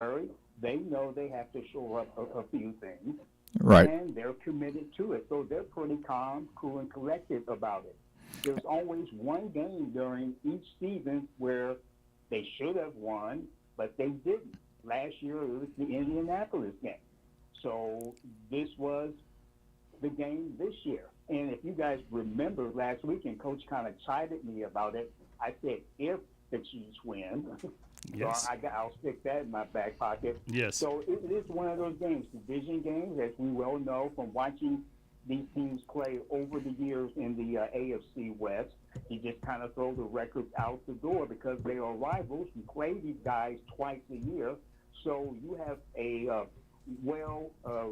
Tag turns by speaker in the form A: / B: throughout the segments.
A: They know they have to show up a few things,
B: Right.
A: and they're committed to it. So they're pretty calm, cool, and collected about it. There's always one game during each season where they should have won, but they didn't. Last year it was the Indianapolis game. So this was the game this year. And if you guys remember last week, and Coach kind of chided me about it, I said if the Chiefs win, so
C: Yes.
A: I'll stick that in my back pocket.
C: Yes.
A: So it is one of those games, division games, as we well know from watching these teams play over the years in the AFC West. You just kind of throw the records out the door because they are rivals. You play these guys twice a year, so you have a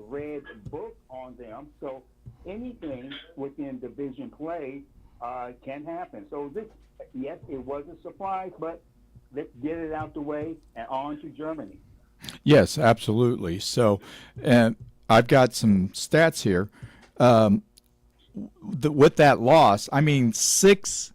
A: read book on them. So anything within division play can happen. So this, yes, it was a surprise, but let's get it out the way and on to Germany.
B: Yes, absolutely. So, and I've got some stats here. Um, with that loss, I mean, six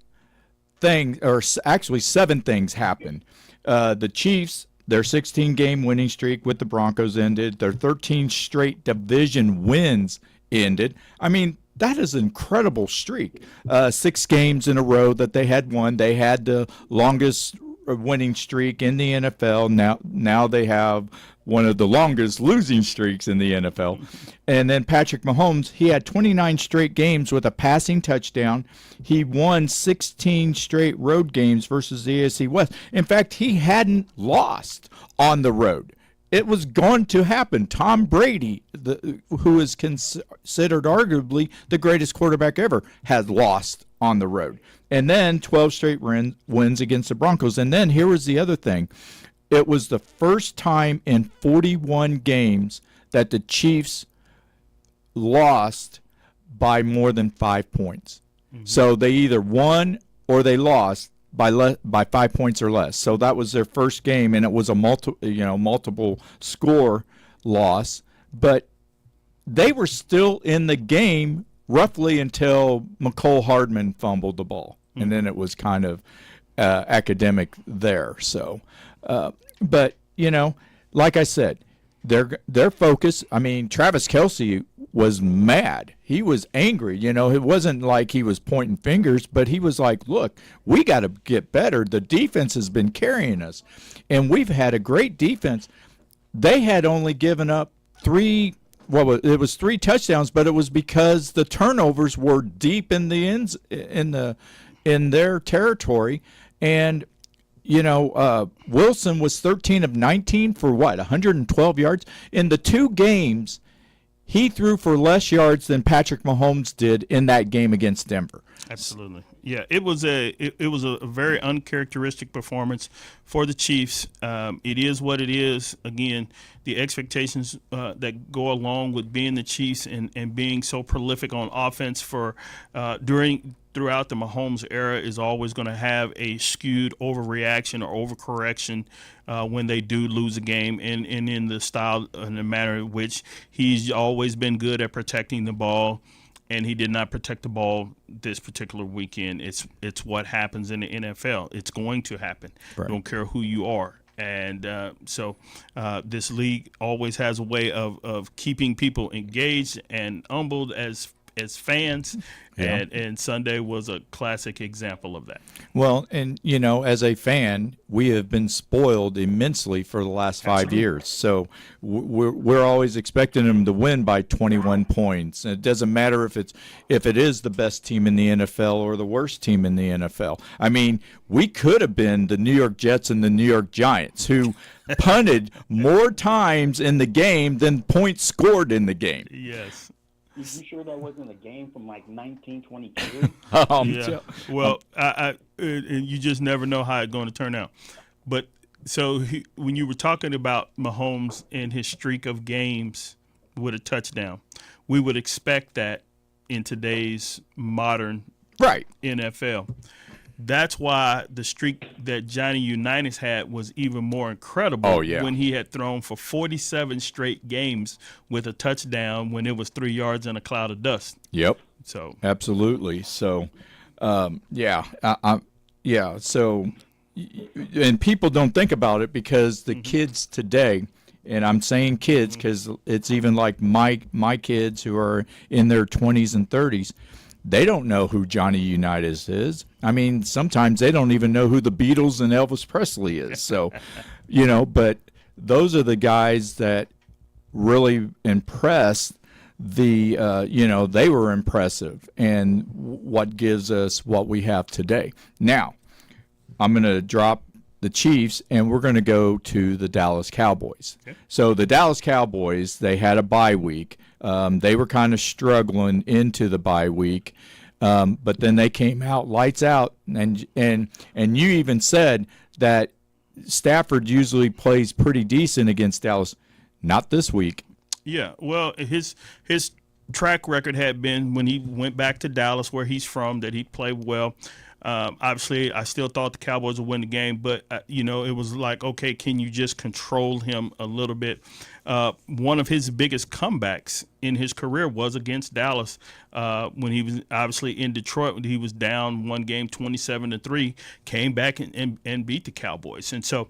B: things, or actually seven things happened. The Chiefs, their 16-game winning streak with the Broncos ended. Their 13 straight division wins ended. I mean, that is an incredible streak. 6 games in a row that they had won. They had the longest winning streak in the NFL. Now they have one of the longest losing streaks in the NFL. And then Patrick Mahomes, he had 29 straight games with a passing touchdown. He won 16 straight road games versus the AFC West. In fact, he hadn't lost on the road. It was going to happen. Tom Brady, who is considered arguably the greatest quarterback ever, had lost on the road. And then 12 straight wins against the Broncos. And then here was the other thing. It was the first time in 41 games that the Chiefs lost by more than 5 points. Mm-hmm. So they either won or they lost by 5 points or less. So that was their first game, and it was a multiple score loss. But they were still in the game roughly until McCole Hardman fumbled the ball, and then it was kind of academic there. So, but like I said, their focus. I mean, Travis Kelce was mad. He was angry. It wasn't like he was pointing fingers, but he was like, "Look, we got to get better. The defense has been carrying us, and we've had a great defense." They had only given up three. Well, it was 3 touchdowns, but it was because the turnovers were deep in the ends in their territory, and Wilson was 13 of 19 for 112 yards in the 2 games. He threw for less yards than Patrick Mahomes did in that game against Denver.
C: Absolutely. Yeah, it was a very uncharacteristic performance for the Chiefs. It is what it is. Again, the expectations that go along with being the Chiefs and being so prolific on offense throughout the Mahomes era is always going to have a skewed overreaction or overcorrection when they do lose a game, and in the style and the manner in which he's always been good at protecting the ball. And he did not protect the ball this particular weekend. It's what happens in the NFL. It's going to happen. Right. Don't care who you are. And so this league always has a way of keeping people engaged and humbled as fans. Yeah. And Sunday was a classic example of that.
B: Well, and, as a fan, we have been spoiled immensely for the last 5
C: Absolutely.
B: years. So we're always expecting them to win by 21 points. And it doesn't matter if it is the best team in the NFL or the worst team in the NFL. I mean, we could have been the New York Jets and the New York Giants, who punted more times in the game than points scored in the game.
C: Yes.
A: You sure that wasn't a game from like 1922?
C: Yeah. Well, and you just never know how it's going to turn out. But so when you were talking about Mahomes and his streak of games with a touchdown, we would expect that in today's modern NFL. That's why the streak that Johnny Unitas had was even more incredible when he had thrown for 47 straight games with a touchdown when it was 3 yards in a cloud of dust.
B: Yep.
C: So
B: absolutely. So, So and people don't think about it because the kids today, and I'm saying kids because it's even like my kids who are in their 20s and 30s, they don't know who Johnny Unitas is. I mean, sometimes they don't even know who the Beatles and Elvis Presley is. So, but those are the guys that really impressed they were impressive and what gives us what we have today. Now, I'm going to drop the Chiefs and we're going to go to the Dallas Cowboys. Okay. So the Dallas Cowboys, they had a bye week. They were kind of struggling into the bye week, but then they came out lights out, and you even said that Stafford usually plays pretty decent against Dallas. Not this week.
C: Yeah, well, his track record had been when he went back to Dallas, where he's from, that he played well. Obviously, I still thought the Cowboys would win the game, but, it was like, okay, can you just control him a little bit? One of his biggest comebacks in his career was against Dallas when he was obviously in Detroit. When he was down one game 27-3, came back and beat the Cowboys. And so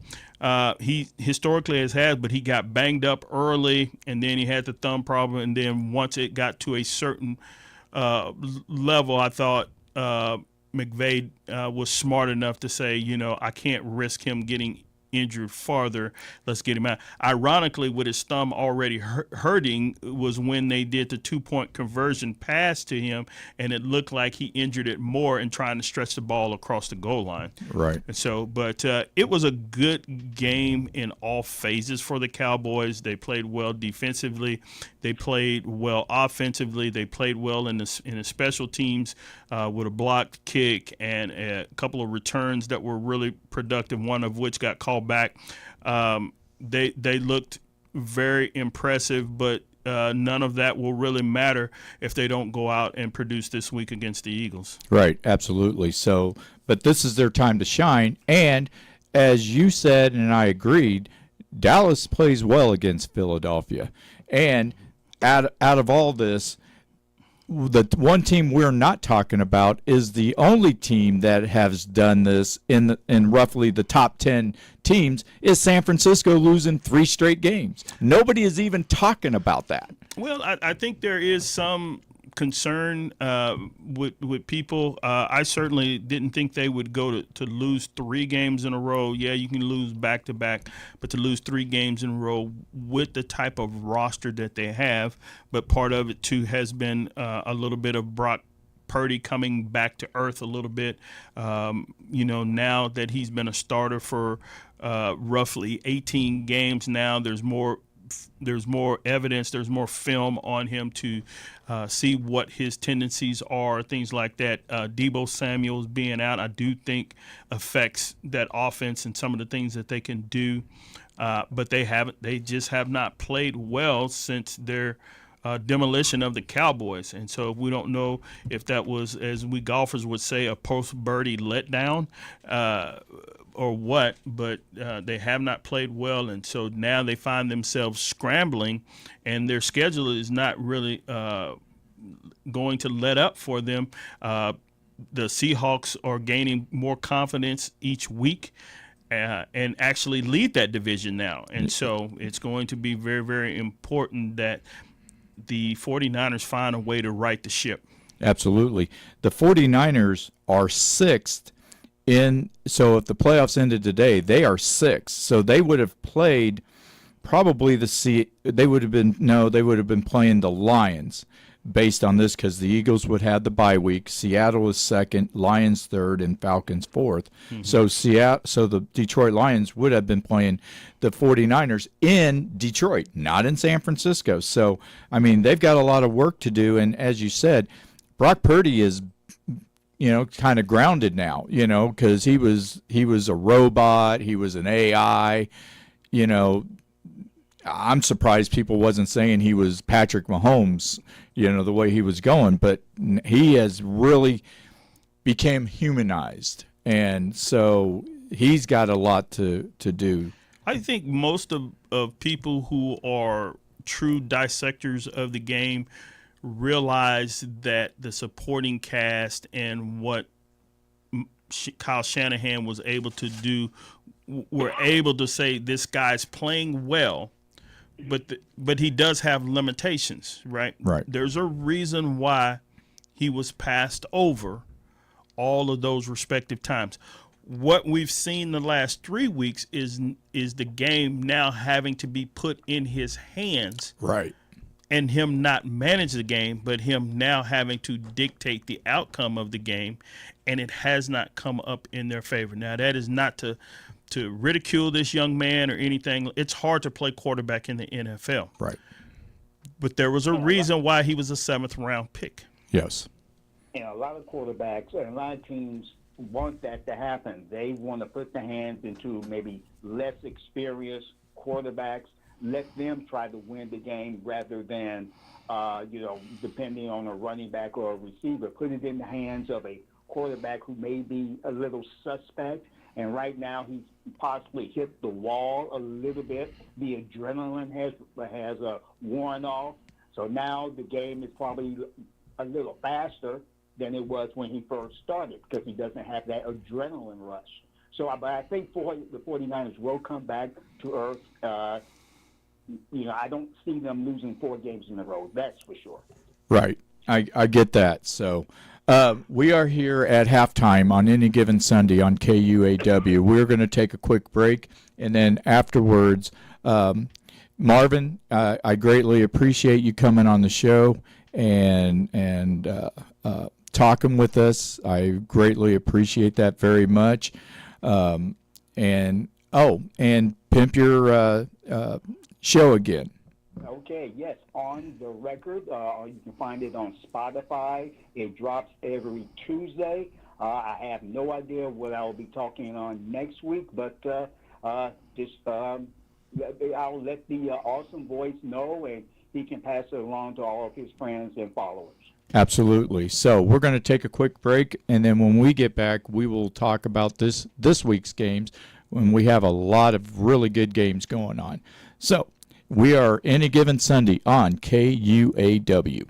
C: he historically has had, but he got banged up early, and then he had the thumb problem. And then once it got to a certain level, I thought McVay was smart enough to say, I can't risk him getting injured farther. Let's get him out. Ironically, with his thumb already hurting was when they did the 2-point conversion pass to him, and it looked like he injured it more in trying to stretch the ball across the goal line.
B: Right.
C: And so, but it was a good game in all phases for the Cowboys. They played well defensively. They played well offensively. They played well in the special teams with a blocked kick and a couple of returns that were really productive, one of which got called back. They looked very impressive, but none of that will really matter if they don't go out and produce this week against the Eagles.
B: Right, absolutely. So, but this is their time to shine. And as you said, and I agreed, Dallas plays well against Philadelphia. And out of all this, the one team we're not talking about is the only team that has done this in roughly the top 10 teams is San Francisco, losing 3 straight games. Nobody is even talking about that.
C: Well, I think there is some concern with people. I certainly didn't think they would go to lose 3 games in a row. Yeah, you can lose back-to-back, but to lose 3 games in a row with the type of roster that they have, but part of it, too, has been a little bit of Brock Purdy coming back to earth a little bit. Now that he's been a starter for roughly 18 games now, there's more evidence, there's more film on him to see what his tendencies are, things like that. Deebo Samuel's being out, I do think, affects that offense and some of the things that they can do. But they just have not played well since their demolition of the Cowboys. And so we don't know if that was, as we golfers would say, a post-birdie letdown or what, but they have not played well, and so now they find themselves scrambling, and their schedule is not really going to let up for them. The Seahawks are gaining more confidence each week and actually lead that division now, and so it's going to be very, very important that the 49ers find a way to right the ship.
B: Absolutely. The 49ers are 6th. So if the playoffs ended today, they are 6th. So they would have played probably they would have been playing the Lions based on this, because the Eagles would have the bye week. Seattle is 2nd, Lions 3rd, and Falcons 4th. Mm-hmm. So the Detroit Lions would have been playing the 49ers in Detroit, not in San Francisco. So, I mean, they've got a lot of work to do. And as you said, Brock Purdy is kind of grounded now, because he was a robot. He was an AI. I'm surprised people wasn't saying he was Patrick Mahomes, the way he was going. But he has really became humanized. And so he's got a lot to do.
C: I think most of people who are true dissectors of the game realize that the supporting cast and what Kyle Shanahan was able to do. We're able to say this guy's playing well, but he does have limitations, right?
B: Right.
C: There's a reason why he was passed over all of those respective times. What we've seen the last 3 weeks is the game now having to be put in his hands,
B: Right.
C: and him not manage the game, but him now having to dictate the outcome of the game, and it has not come up in their favor. Now, that is not to ridicule this young man or anything. It's hard to play quarterback in the NFL.
B: Right.
C: But there was a reason why he was a 7th-round pick.
B: Yes.
A: And a lot of quarterbacks and a lot of teams want that to happen. They want to put their hands into maybe less experienced quarterbacks, let them try to win the game rather than, depending on a running back or a receiver, put it in the hands of a quarterback who may be a little suspect. And right now he's possibly hit the wall a little bit. The adrenaline has worn off. So now the game is probably a little faster than it was when he first started because he doesn't have that adrenaline rush. So, but I think the 49ers will come back to earth. I don't see them losing 4 games in a row. That's for sure.
B: Right. I get that. So we are here at halftime on any given Sunday on KUAW. We're going to take a quick break, and then afterwards, Marvin, I greatly appreciate you coming on the show and talking with us. I greatly appreciate that very much. And pimp your show again.
A: Okay, yes, on the record. You can find it on Spotify. It drops every Tuesday. I have no idea what I will be talking on next week, but I'll let the awesome voice know, and he can pass it along to all of his friends and followers.
B: Absolutely. So we're going to take a quick break, and then when we get back, we will talk about this week's games, when we have a lot of really good games going on. So we are any given Sunday on KUAW.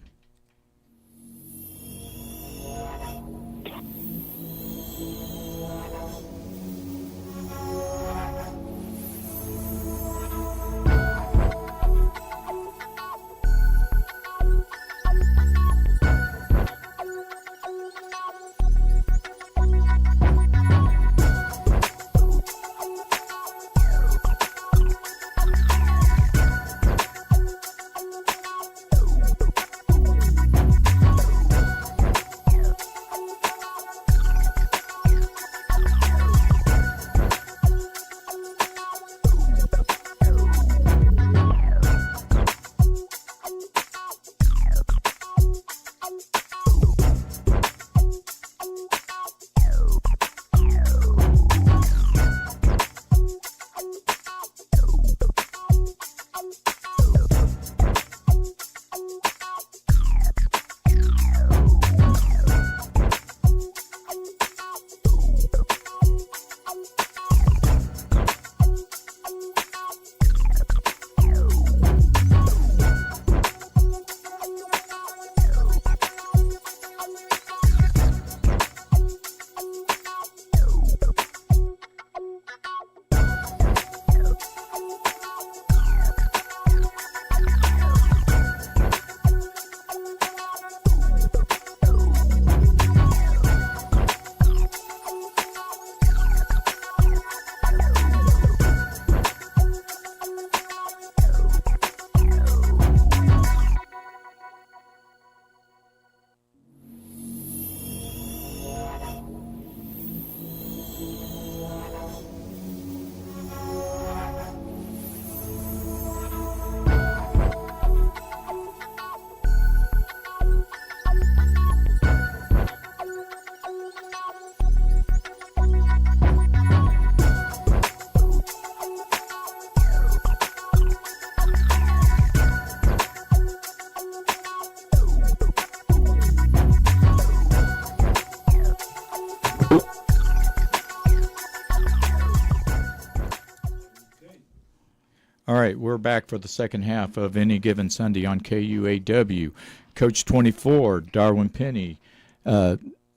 B: All right, we're back for the second half of Any Given Sunday on KUAW. Coach 24, Darwin Penny,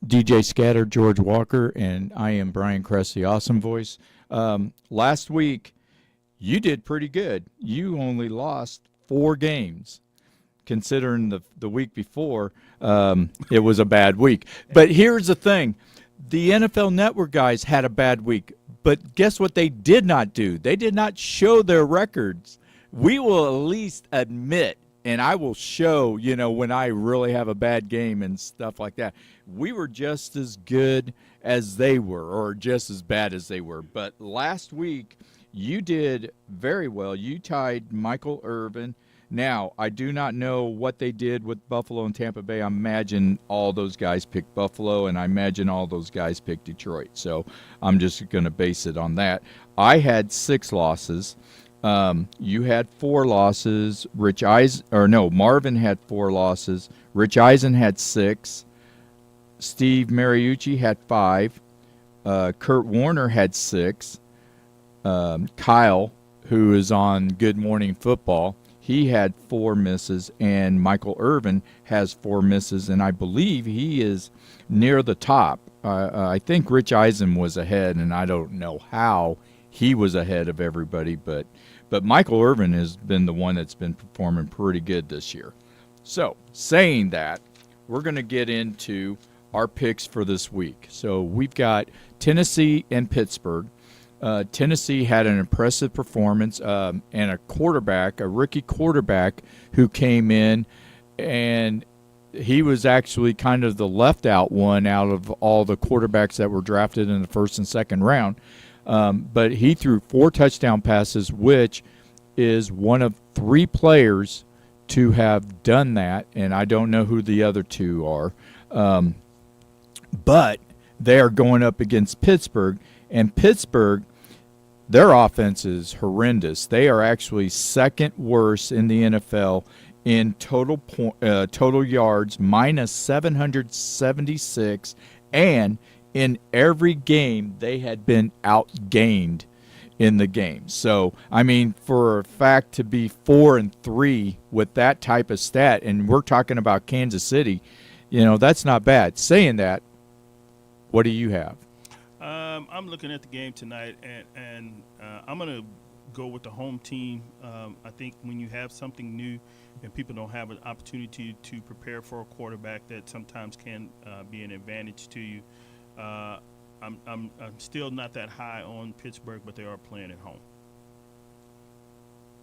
B: DJ Scatter, George Walker, and I am Brian Kress, the Awesome Voice. Last week, you did pretty good. You only lost 4 games, considering the week before it was a bad week. But here's the thing. The NFL Network guys had a bad week, but guess what they did not do? They did not show their records. We will at least admit, and I will show, when I really have a bad game and stuff like that. We were just as good as they were, or just as bad as they were. But last week, you did very well. You tied Michael Irvin. Now, I do not know what they did with Buffalo and Tampa Bay. I imagine all those guys picked Buffalo, and I imagine all those guys picked Detroit. So I'm just going to base it on that. I had 6 losses. You had 4 losses. Marvin had 4 losses. Rich Eisen had 6. Steve Mariucci had 5. Kurt Warner had 6. Kyle, who is on Good Morning Football, he had 4 misses, and Michael Irvin has 4 misses, and I believe he is near the top. I think Rich Eisen was ahead, and I don't know how he was ahead of everybody, but Michael Irvin has been the one that's been performing pretty good this year. So, saying that, we're going to get into our picks for this week. So we've got Tennessee and Pittsburgh. Tennessee had an impressive performance and a rookie quarterback who came in, and he was actually kind of the left-out one out of all the quarterbacks that were drafted in the first and second round. But he threw 4 touchdown passes, which is one of 3 players to have done that, and I don't know who the other 2 are. But they are going up against Pittsburgh, and Pittsburgh, their offense is horrendous. They are actually second worst in the NFL in total yards, minus 776, and in every game they had been outgained in the game. So, I mean, for a fact to be 4-3 with that type of stat, and we're talking about Kansas City, that's not bad. Saying that, what do you have?
C: I'm looking at the game tonight, and I'm going to go with the home team. I think when you have something new and people don't have an opportunity to prepare for a quarterback, that sometimes can be an advantage to you. I'm still not that high on Pittsburgh, but they are playing at home.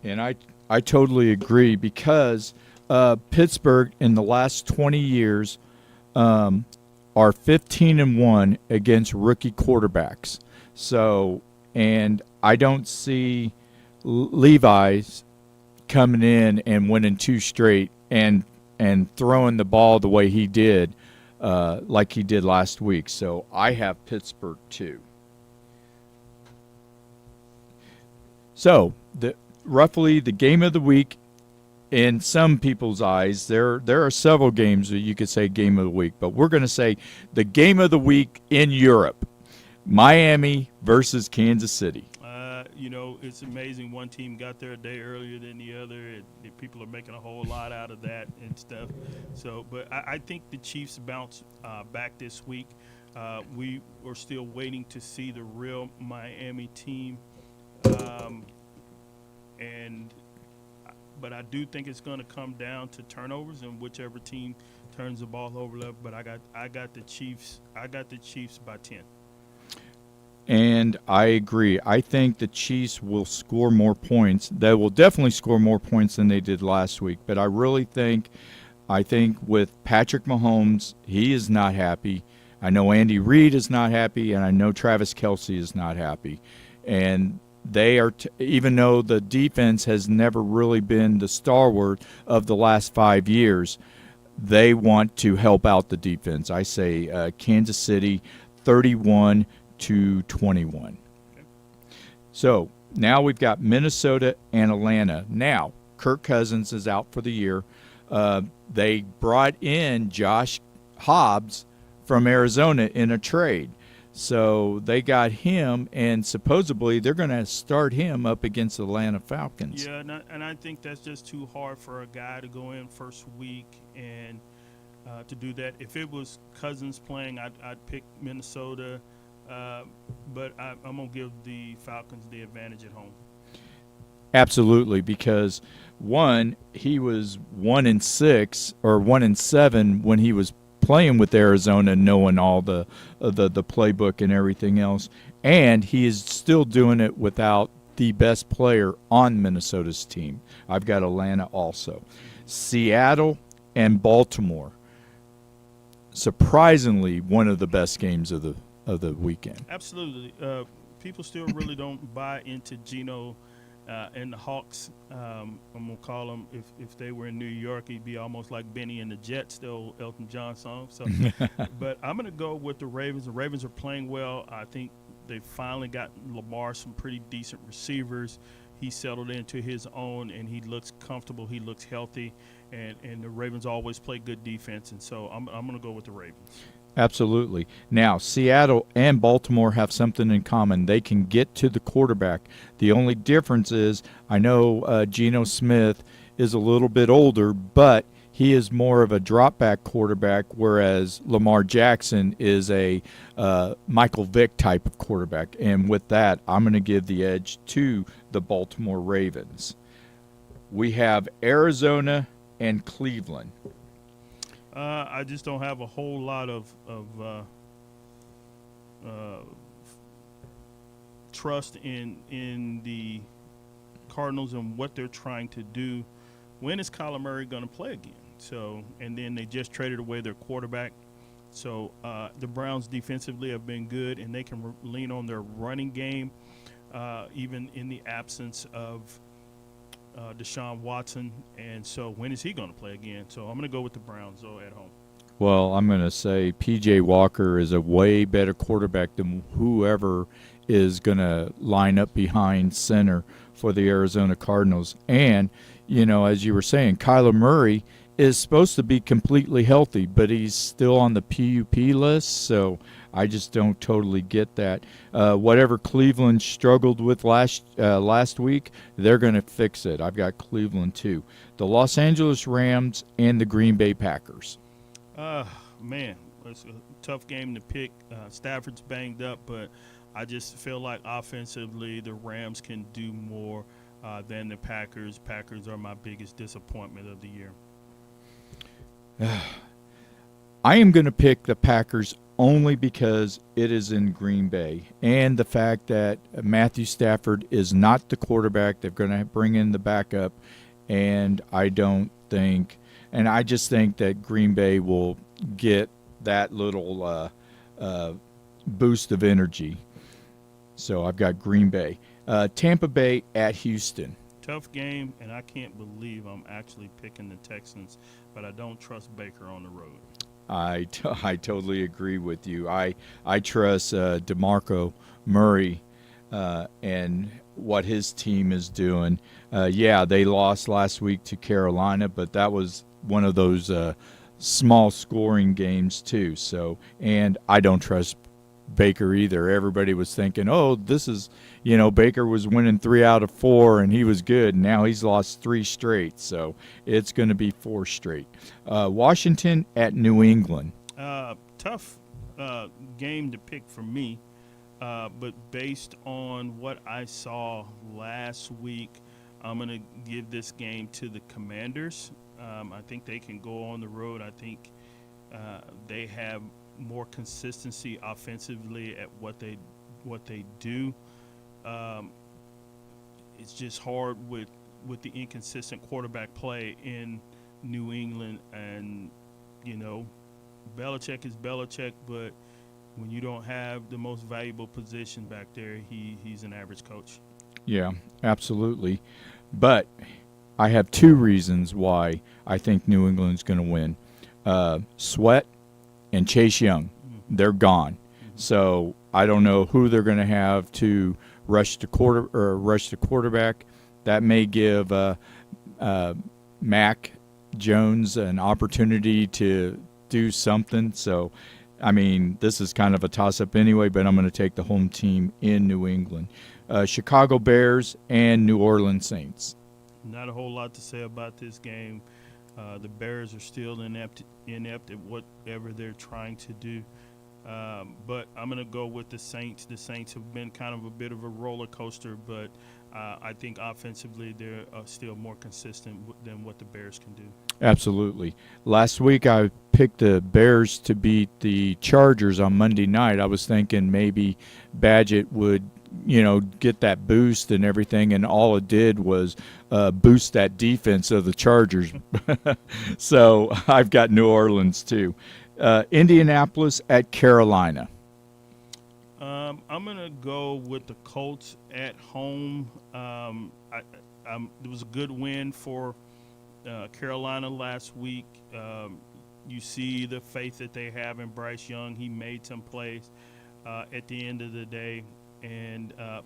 B: And I totally agree, because Pittsburgh in the last 20 years are 15-1 against rookie quarterbacks. So, and I don't see Levi's coming in and winning 2 straight and throwing the ball the way he did, like he did last week. So I have Pittsburgh too. So roughly the game of the week. In some people's eyes, there are several games that you could say game of the week, but we're going to say the game of the week in Europe, Miami versus Kansas City.
C: It's amazing. One team got there a day earlier than the other, and people are making a whole lot out of that and stuff. So, but I think the Chiefs bounce back this week. We are still waiting to see the real Miami team, but I do think it's going to come down to turnovers, and whichever team turns the ball over. But I got the Chiefs. I got the Chiefs by 10.
B: And I agree. I think the Chiefs will score more points. They will definitely score more points than they did last week. But I really think with Patrick Mahomes, he is not happy. I know Andy Reid is not happy, and I know Travis Kelce is not happy. And they are, even though the defense has never really been the stalwart of the last 5 years, they want to help out the defense. I say Kansas City 31-21. So now we've got Minnesota and Atlanta. Now, Kirk Cousins is out for the year. They brought in Josh Hobbs from Arizona in a trade. So they got him, and supposedly they're going to start him up against the Atlanta Falcons.
C: Yeah, and I think that's just too hard for a guy to go in first week and to do that. If it was Cousins playing, I'd pick Minnesota, but I'm gonna give the Falcons the advantage at home.
B: Absolutely, because one, he was 1-6 or 1-7 when he was playing with Arizona, knowing all the playbook and everything else, and he is still doing it without the best player on Minnesota's team. I've got Atlanta also, Seattle and Baltimore. Surprisingly, one of the best games of the weekend.
C: Absolutely. People still really don't buy into Geno and the Hawks. I'm gonna call him. If they were in New York, he'd be almost like Benny and the Jets, the old Elton John song. So, but I'm gonna go with the Ravens. The Ravens are playing well. I think they finally got Lamar some pretty decent receivers. He settled into his own, and he looks comfortable. He looks healthy, and the Ravens always play good defense. And so I'm gonna go with the Ravens.
B: Absolutely. Now, Seattle and Baltimore have something in common. They can get to the quarterback. The only difference is I know Geno Smith is a little bit older, but he is more of a drop-back quarterback, whereas Lamar Jackson is a Michael Vick type of quarterback. And with that, I'm going to give the edge to the Baltimore Ravens. We have Arizona and Cleveland.
C: I just don't have a whole lot of trust in the Cardinals and what they're trying to do. When is Kyler Murray going to play again? So, and then they just traded away their quarterback. So the Browns defensively have been good, and they can lean on their running game, even in the absence of Deshaun Watson. And so when is he going to play again? So I'm going to go with the Browns, though, at home.
B: Well, I'm going to say P.J. Walker is a way better quarterback than whoever is going to line up behind center for the Arizona Cardinals. And, you know, as you were saying, Kyler Murray is supposed to be completely healthy, but he's still on the PUP list, so I just don't totally get that. Whatever Cleveland struggled with last week, they're going to fix it. I've got Cleveland too. The Los Angeles Rams and the Green Bay Packers.
C: Man, it's a tough game to pick. Stafford's banged up, but I just feel like offensively the Rams can do more than the Packers. Packers are my biggest disappointment of the year.
B: I am going to pick the Packers only because it is in Green Bay and the fact that Matthew Stafford is not the quarterback. They're going to bring in the backup, and I just think that Green Bay will get that little boost of energy. So I've got Green Bay. Tampa Bay at Houston.
C: Tough game, and I can't believe I'm actually picking the Texans, but I don't trust Baker on the road.
B: I totally agree with you. I trust DeMarco Murray and what his team is doing. Yeah, they lost last week to Carolina, but that was one of those small scoring games too. So, and I don't trust Baker either. Everybody was thinking, oh, this is, Baker was winning 3 out of 4 and he was good. Now he's lost 3 straight. So it's going to be 4 straight. Washington at New England.
C: Tough game to pick for me. But based on what I saw last week, I'm going to give this game to the Commanders. I think they can go on the road. I think they have more consistency offensively at what they do. It's just hard with the inconsistent quarterback play in New England, and Belichick is Belichick, but when you don't have the most valuable position back there, he's an average coach.
B: Yeah, absolutely. But I have 2 reasons why I think New England's going to win. Sweat and Chase Young, they're gone. So I don't know who they're going to have to rush the quarterback. That may give Mac Jones an opportunity to do something. So, I mean, this is kind of a toss-up anyway, but I'm going to take the home team in New England. Chicago Bears and New Orleans Saints.
C: Not a whole lot to say about this game. The Bears are still inept at whatever they're trying to do. But I'm going to go with the Saints. The Saints have been kind of a bit of a roller coaster, but I think offensively they're still more consistent than what the Bears can do.
B: Absolutely. Last week I picked the Bears to beat the Chargers on Monday night. I was thinking maybe Badgett would, get that boost and everything, and all it did was boost that defense of the Chargers. So I've got New Orleans too. Indianapolis at Carolina.
C: I'm going to go with the Colts at home. It was a good win for Carolina last week. You see the faith that they have in Bryce Young. He made some plays at the end of the day,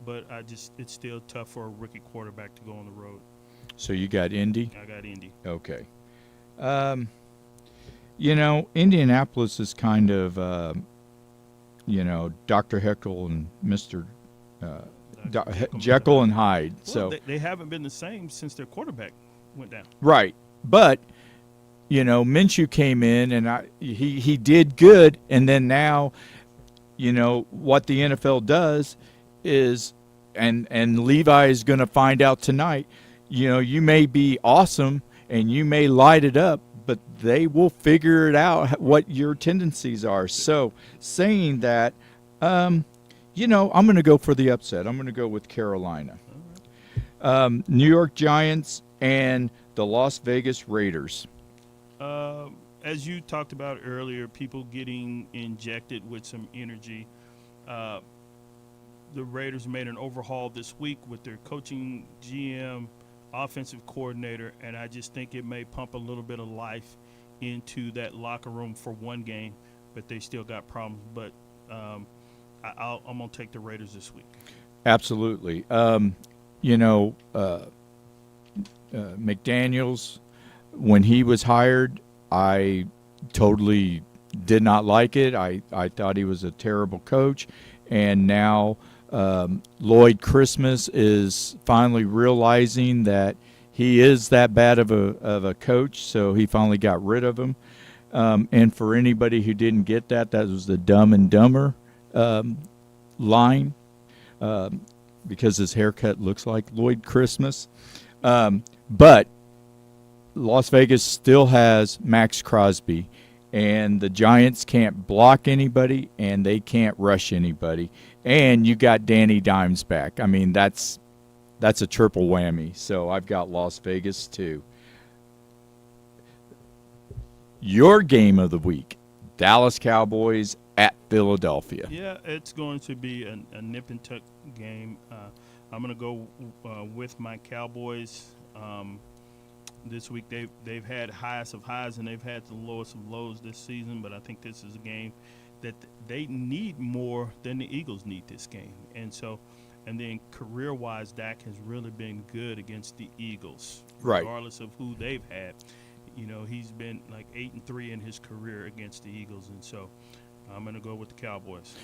C: but it's still tough for a rookie quarterback to go on the road.
B: So you got Indy?
C: I got Indy.
B: Okay. Indianapolis is kind of, Dr. Jekyll and Mr. Jekyll and Hyde.
C: Well,
B: So
C: they haven't been the same since their quarterback went down.
B: right, but Minshew came in and he did good, and then now, what the NFL does is, and Levi is going to find out tonight. You may be awesome and you may light it up, but they will figure it out what your tendencies are. So saying that, I'm going to go for the upset. I'm going to go with Carolina. New York Giants and the Las Vegas Raiders.
C: As you talked about earlier, people getting injected with some energy. The Raiders made an overhaul this week with their coaching GM, offensive coordinator, and I just think it may pump a little bit of life into that locker room for one game, but they still got problems. But I'm going to take the Raiders this week.
B: Absolutely. McDaniels, when he was hired, I totally did not like it. I thought he was a terrible coach. And now Lloyd Christmas is finally realizing that he is that bad of a coach, so he finally got rid of him. And for anybody who didn't get that was the Dumb and Dumber line, because his haircut looks like Lloyd Christmas. But Las Vegas still has Max Crosby, and the Giants can't block anybody, and they can't rush anybody. And you got Danny Dimes back. I mean, that's a triple whammy. So I've got Las Vegas too. Your game of the week, Dallas Cowboys at Philadelphia.
C: Yeah, it's going to be a nip and tuck game. I'm going to go with my Cowboys. This week they've had highest of highs and they've had the lowest of lows this season, but I think this is a game that they need more than the Eagles need this game. And then career-wise, Dak has really been good against the Eagles,
B: right?
C: Regardless of who they've had. He's been like 8-3 in his career against the Eagles, and so I'm going to go with the Cowboys.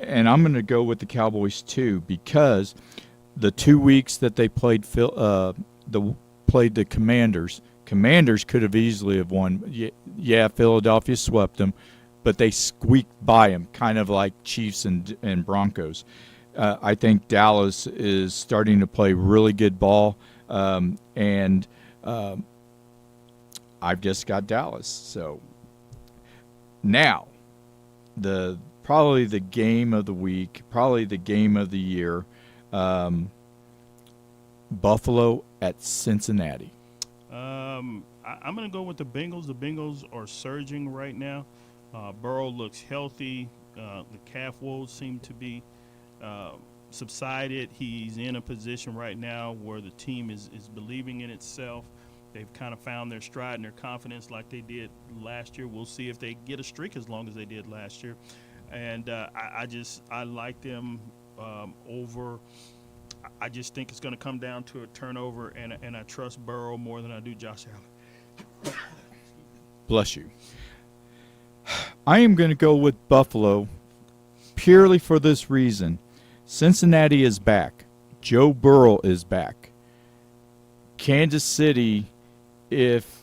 B: And I'm going to go with the Cowboys too, because the 2 weeks that they played the Commanders could have easily have won. Yeah, Philadelphia swept them, but they squeaked by them, kind of like Chiefs and Broncos. I think Dallas is starting to play really good ball, and I've just got Dallas. So now, probably the game of the week, probably the game of the year, Buffalo at Cincinnati.
C: I'm going to go with the Bengals. The Bengals are surging right now. Burrow looks healthy. The calf woes seem to be subsided. He's in a position right now where the team is believing in itself. They've kind of found their stride and their confidence like they did last year. We'll see if they get a streak as long as they did last year. And I like them over. I just think it's going to come down to a turnover, and I trust Burrow more than I do Josh Allen.
B: Bless you. I am going to go with Buffalo purely for this reason. Cincinnati is back. Joe Burrow is back. Kansas City if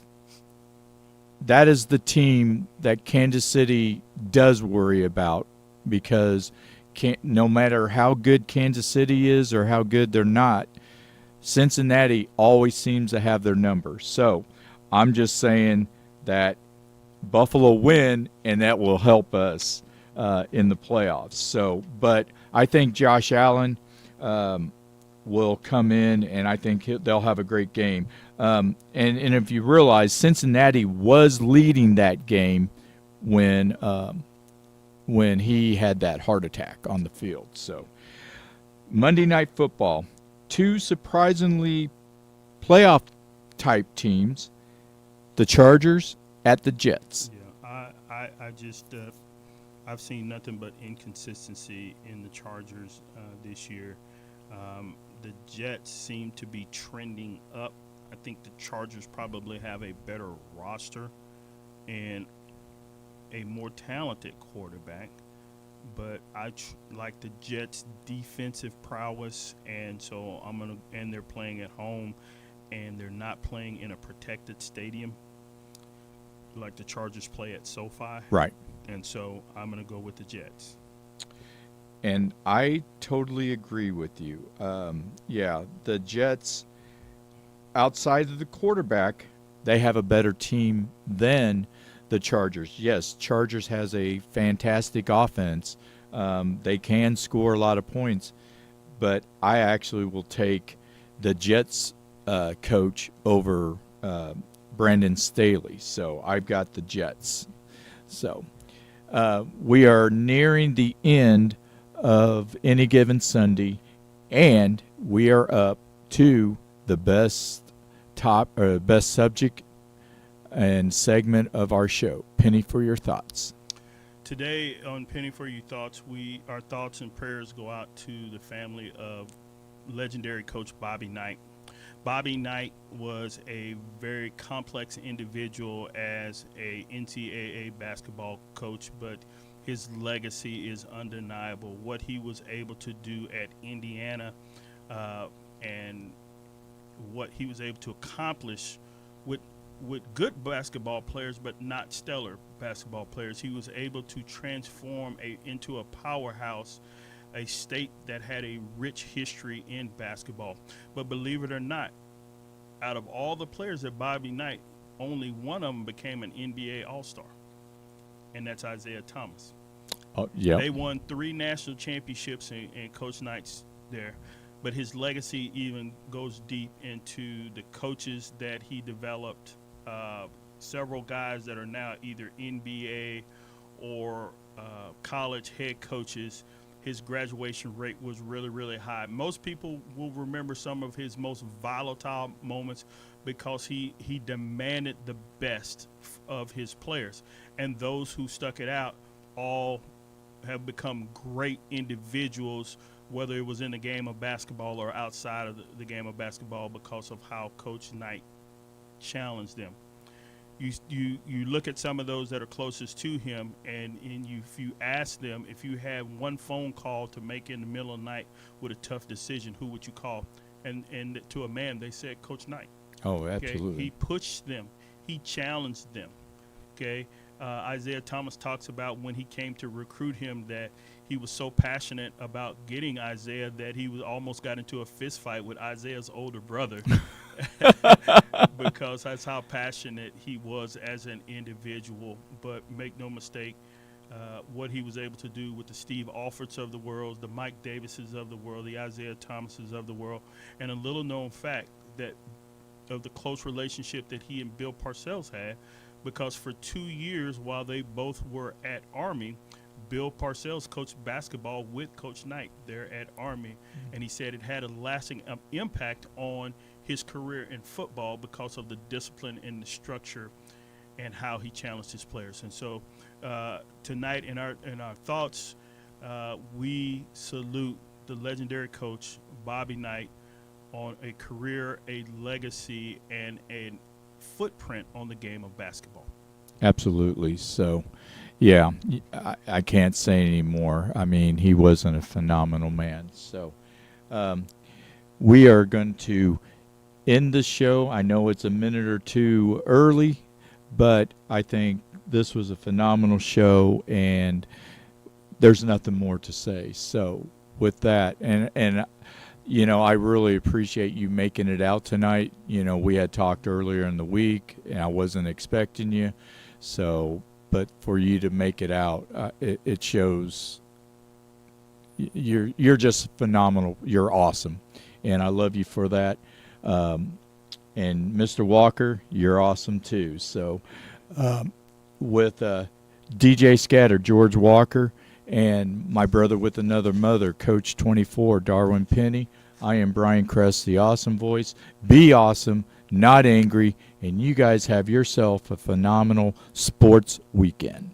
B: that is the team that Kansas City does worry about, because no matter how good Kansas City is or how good they're not, Cincinnati always seems to have their number. So I'm just saying that Buffalo win, and that will help us in the playoffs. So, but I think Josh Allen will come in, and I think they'll have a great game. And if you realize, Cincinnati was leading that game when he had that heart attack on the field. So Monday Night Football, two surprisingly playoff type teams, the Chargers at the Jets.
C: Yeah, I just I've seen nothing but inconsistency in the Chargers this year. The Jets seem to be trending up. I think the Chargers probably have a better roster and a more talented quarterback, but I like the Jets' defensive prowess, and so and they're playing at home, and they're not playing in a protected stadium like the Chargers play at SoFi.
B: Right.
C: And so I'm going to go with the Jets.
B: And I totally agree with you. Yeah, the Jets, outside of the quarterback, they have a better team than the Chargers. Yes, Chargers has a fantastic offense. They can score a lot of points, but I actually will take the Jets coach over Brandon Staley. So I've got the Jets. So we are nearing the end of any given Sunday, and we are up to the best subject and segment of our show. Penny for your thoughts.
C: Today on Penny for Your Thoughts, our thoughts and prayers go out to the family of legendary coach Bobby Knight. Bobby Knight was a very complex individual as a NCAA basketball coach, but his legacy is undeniable. What he was able to do at Indiana and what he was able to accomplish with good basketball players, but not stellar basketball players. He was able to transform into a powerhouse, a state that had a rich history in basketball. But believe it or not, out of all the players at Bobby Knight, only one of them became an NBA All-Star, and that's Isaiah Thomas.
B: Oh, yeah.
C: They won 3 national championships in Coach Knight's there. But his legacy even goes deep into the coaches that he developed, several guys that are now either NBA or college head coaches. His graduation rate was really, really high. Most people will remember some of his most volatile moments because he demanded the best of his players. And those who stuck it out all have become great individuals, whether it was in the game of basketball or outside of the game of basketball, because of how Coach Knight challenged them. You look at some of those that are closest to him, and if you ask them, if you had one phone call to make in the middle of the night with a tough decision, who would you call? And to a man, they said Coach Knight.
B: Oh, absolutely.
C: Okay? He pushed them. He challenged them. Okay. Isaiah Thomas talks about when he came to recruit him that he was so passionate about getting Isaiah that he almost got into a fist fight with Isaiah's older brother because that's how passionate he was as an individual. But make no mistake, what he was able to do with the Steve Alfords of the world, the Mike Davises of the world, the Isaiah Thomases of the world, and a little known fact that of the close relationship that he and Bill Parcells had, because for 2 years while they both were at Army, Bill Parcells coached basketball with Coach Knight there at Army, and he said it had a lasting impact on his career in football because of the discipline and the structure and how he challenged his players. And so tonight in our thoughts, we salute the legendary coach Bobby Knight on a career, a legacy, and a footprint on the game of basketball.
B: Absolutely. So, yeah, I can't say any more. I mean, he wasn't a phenomenal man. So we are going to end the show. I know it's a minute or two early, but I think this was a phenomenal show, and there's nothing more to say. So with that, and I really appreciate you making it out tonight. We had talked earlier in the week, and I wasn't expecting you. So, but for you to make it out, it shows you're just phenomenal. You're awesome, and I love you for that. And Mr. Walker, you're awesome too. So, with DJ Scatter, George Walker, and my brother with another mother, Coach 24, Darwin Penny, I am Brian Kress, the Awesome Voice. Be awesome, not angry, and you guys have yourself a phenomenal sports weekend.